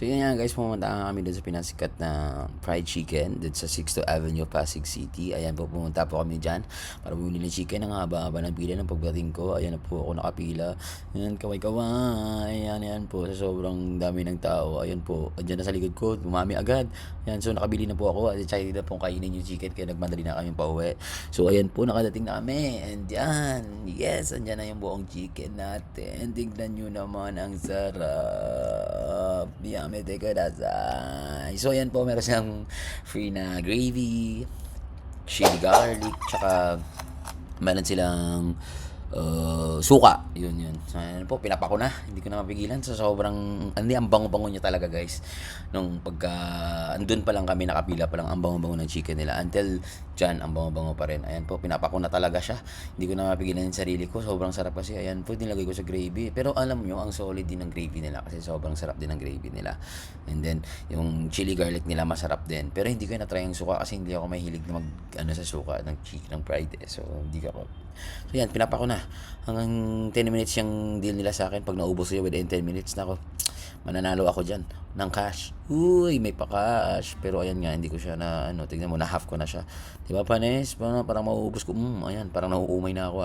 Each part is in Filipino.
So yun nga guys, pumunta kami dun sa pinasikat na fried chicken dun sa 6th Avenue, Pasig City. Ayan po, pumunta po kami dyan para bumili ng chicken. Ang haba-haba ng pila ng pagdating ko. Ayan na po ako nakapila. Ayan, kaway-kaway. Ayan po, sa sobrang dami ng tao. Ayan po, andyan na sa likod ko, dumami agad. Ayan, so nakabili na po ako. At tsaka na pong kainin yung chicken, kaya nagmadali na kami pauwi. So ayan po, nakadating na kami. And yan, yes, andyan na yung buong chicken natin. Tignan nyo naman, ang sarap. Yummy, kudasai. So ayan po, meron siyang free na gravy, chili garlic, tsaka meron silang suka. Yun. So, ayan po, pinapako na. Hindi ko na mapigilan. So, sobrang, hindi, ang bango-bango niya talaga, guys. Nung pagka, andun pa lang kami, nakapila pa lang, ang bango-bango ng chicken nila. Until dyan, ang bango-bango pa rin. Ayan po, pinapako na talaga siya. Hindi ko na mapigilan yung sarili ko. Sobrang sarap kasi. Ayan po, nilagay ko sa gravy. Pero alam nyo, ang solid din ng gravy nila. Kasi sobrang sarap din ng gravy nila. And then, yung chili garlic nila, masarap din. Pero hindi ko na-try yung suka kasi hindi ako mahilig na sa suka ng chicken, ng fried So, hindi ko. So yan, pinapa ko na. Hanggang 10 minutes yung deal nila sa akin. Pag naubos ko within 10 minutes na ako, mananalo ako dyan ng cash. Uy, may pa-cash. Pero ayan nga, hindi ko siya na, tignan mo, na-half ko na siya. Diba, Panes? Parang mauubos ko. Ayan, parang nauumay na ako.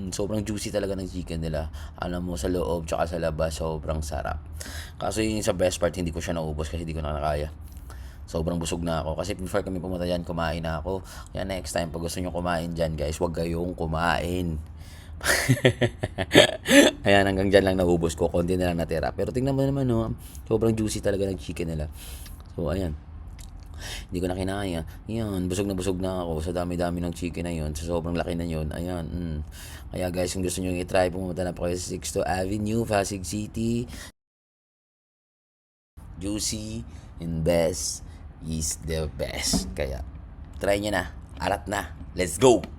Sobrang juicy talaga ng chicken nila. Alam mo, sa loob, tsaka sa labas, sobrang sarap. Kaso yung sa best part, hindi ko siya naubos kasi hindi ko na nakaya. Sobrang busog na ako. Kasi before kami pumunta dyan, kumain na ako. Kaya next time, pag gusto nyo kumain dyan, guys, huwag kayong kumain. Ayan, hanggang dyan lang naubos ko. Konti na lang natira. Pero tingnan mo naman, no, sobrang juicy talaga ng chicken nila. So, ayan. Hindi ko na kinaya. Ayan, busog na ako sa dami-dami ng chicken na yun. Sa sobrang laki na yun. Ayan. Kaya guys, kung gusto nyo i-try, pumunta na po kayo sa 6th Avenue, Pasig City. Juicy and best is the best. Kaya, try nyo na. Arat na. Let's go!